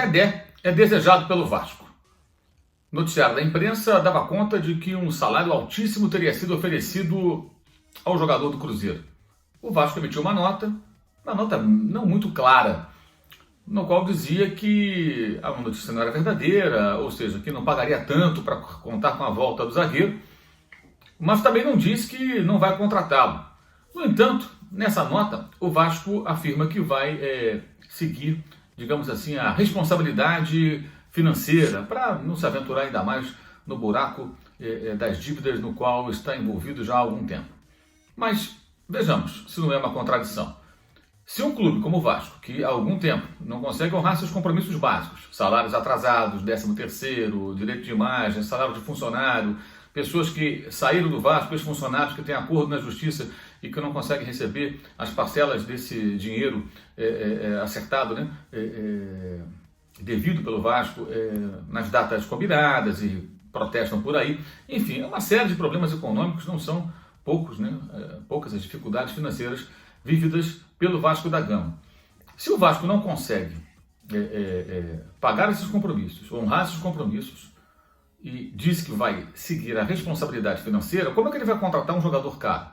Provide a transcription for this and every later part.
Dedé é desejado pelo Vasco. O noticiário da imprensa dava conta de que um salário altíssimo teria sido oferecido ao jogador do Cruzeiro. O Vasco emitiu uma nota não muito clara, no qual dizia que a notícia não era verdadeira, ou seja, que não pagaria tanto para contar com a volta do zagueiro, mas também não diz que não vai contratá-lo. No entanto, nessa nota, o Vasco afirma que vai seguir, digamos assim, a responsabilidade financeira para não se aventurar ainda mais no buraco das dívidas no qual está envolvido já há algum tempo. Mas vejamos se não é uma contradição. Se um clube como o Vasco, que há algum tempo não consegue honrar seus compromissos básicos, salários atrasados, 13º, direito de imagem, salário de funcionário, pessoas que saíram do Vasco, ex-funcionários que têm acordo na justiça e que não conseguem receber as parcelas desse dinheiro acertado, né? Devido pelo Vasco nas datas combinadas e protestam por aí. Enfim, é uma série de problemas econômicos, não são poucos, né? Poucas as dificuldades financeiras vividas pelo Vasco da Gama. Se o Vasco não consegue pagar esses compromissos, honrar esses compromissos, e diz que vai seguir a responsabilidade financeira, como é que ele vai contratar um jogador caro?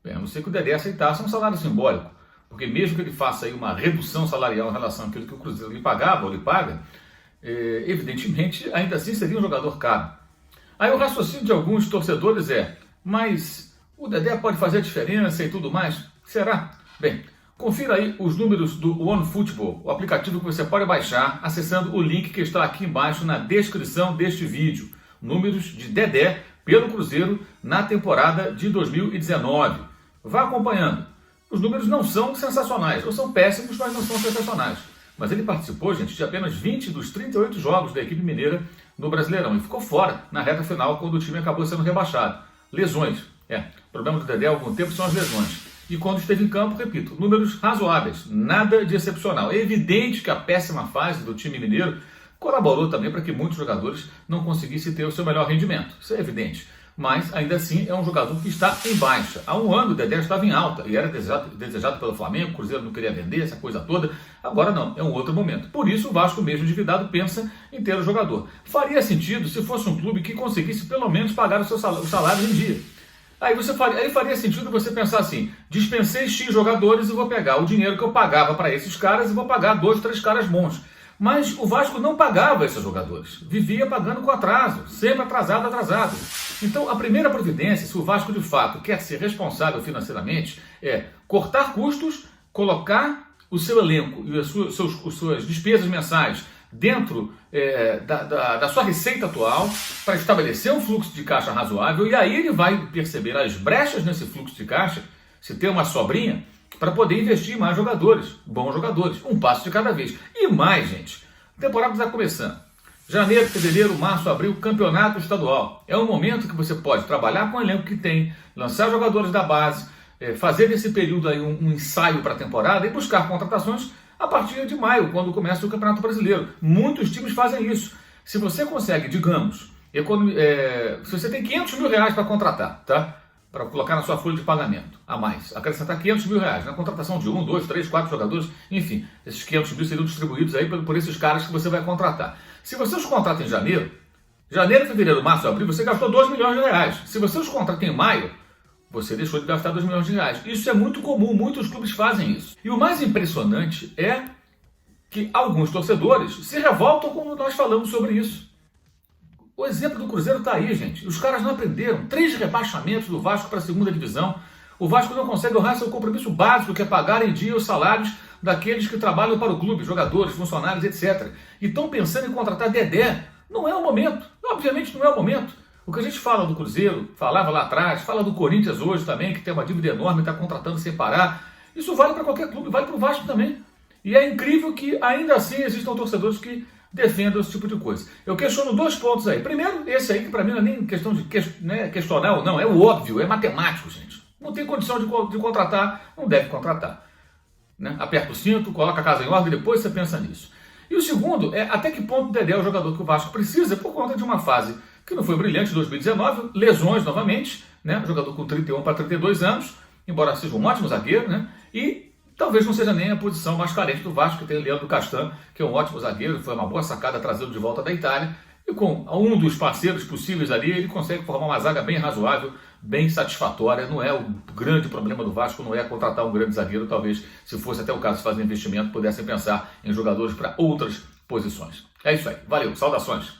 Bem, a não ser que o Dedé aceitasse um salário simbólico, porque mesmo que ele faça aí uma redução salarial em relação àquilo que o Cruzeiro lhe pagava ou lhe paga, evidentemente, ainda assim seria um jogador caro. Aí o raciocínio de alguns torcedores mas o Dedé pode fazer a diferença e tudo mais? Será? Bem, confira aí os números do OneFootball, o aplicativo que você pode baixar acessando o link que está aqui embaixo na descrição deste vídeo. Números de Dedé pelo Cruzeiro na temporada de 2019. Vá acompanhando. Os números não são sensacionais, ou são péssimos, mas não são sensacionais. Mas ele participou, gente, de apenas 20 dos 38 jogos da equipe mineira no Brasileirão e ficou fora na reta final quando o time acabou sendo rebaixado. Lesões. O problema do Dedé há algum tempo são as lesões. E quando esteve em campo, repito, números razoáveis, nada de excepcional. É evidente que a péssima fase do time mineiro colaborou também para que muitos jogadores não conseguissem ter o seu melhor rendimento. Isso é evidente. Mas, ainda assim, é um jogador que está em baixa. Há um ano o Dedé estava em alta e era desejado pelo Flamengo, o Cruzeiro não queria vender, essa coisa toda. Agora não, é um outro momento. Por isso o Vasco, mesmo endividado, pensa em ter o jogador. Faria sentido se fosse um clube que conseguisse pelo menos pagar os salários em dia. Aí faria sentido você pensar assim, dispensei X jogadores e vou pegar o dinheiro que eu pagava para esses caras e vou pagar 2, 3 caras bons. Mas o Vasco não pagava esses jogadores, vivia pagando com atraso, sempre atrasado. Então a primeira providência, se o Vasco de fato quer ser responsável financeiramente, é cortar custos, colocar o seu elenco e as suas despesas mensais dentro da sua receita atual para estabelecer um fluxo de caixa razoável e aí ele vai perceber as brechas nesse fluxo de caixa, se tem uma sobrinha, para poder investir em mais jogadores, bons jogadores, um passo de cada vez. E mais, gente, a temporada está começando. Janeiro, fevereiro, março, abril, campeonato estadual. É um momento que você pode trabalhar com o elenco que tem, lançar jogadores da base, fazer nesse período aí um ensaio para a temporada e buscar contratações a partir de maio, quando começa o Campeonato Brasileiro. Muitos times fazem isso. Se você consegue, digamos, se você tem 500 mil reais para contratar, tá? Para colocar na sua folha de pagamento a mais, acrescentar 500 mil reais na contratação de 1, 2, 3, 4 jogadores, enfim, esses 500 mil seriam distribuídos aí por esses caras que você vai contratar. Se você os contrata em janeiro, fevereiro, março, abril, você gastou 2 milhões de reais. Se você os contrata em maio, você deixou de gastar 2 milhões de reais. Isso é muito comum, muitos clubes fazem isso. E o mais impressionante é que alguns torcedores se revoltam quando nós falamos sobre isso. O exemplo do Cruzeiro está aí, gente. Os caras não aprenderam. 3 rebaixamentos do Vasco para a segunda divisão. O Vasco não consegue honrar seu compromisso básico, que é pagar em dia os salários daqueles que trabalham para o clube, jogadores, funcionários, etc. E estão pensando em contratar Dedé. Não é o momento. Obviamente não é o momento. O que a gente fala do Cruzeiro, falava lá atrás, fala do Corinthians hoje também, que tem uma dívida enorme, está contratando sem parar. Isso vale para qualquer clube, vale para o Vasco também. E é incrível que ainda assim existam torcedores que defendam esse tipo de coisa. Eu questiono 2 pontos aí. Primeiro, esse aí que para mim não é nem questão de questionar ou não, é o óbvio, é matemático, gente. Não tem condição de contratar, não deve contratar. Né? Aperta o cinto, coloca a casa em ordem, depois você pensa nisso. E o segundo é até que ponto o Dedé é o jogador que o Vasco precisa por conta de uma fase que não foi brilhante em 2019, lesões novamente, né? Jogador com 31 para 32 anos, embora seja um ótimo zagueiro, né? E talvez não seja nem a posição mais carente do Vasco, que tem o Leandro Castan, que é um ótimo zagueiro, foi uma boa sacada trazê-lo de volta da Itália, e com um dos parceiros possíveis ali, ele consegue formar uma zaga bem razoável, bem satisfatória. Não é o grande problema do Vasco, não é contratar um grande zagueiro, talvez, se fosse até o caso de fazer investimento, pudessem pensar em jogadores para outras posições. É isso aí, valeu, saudações!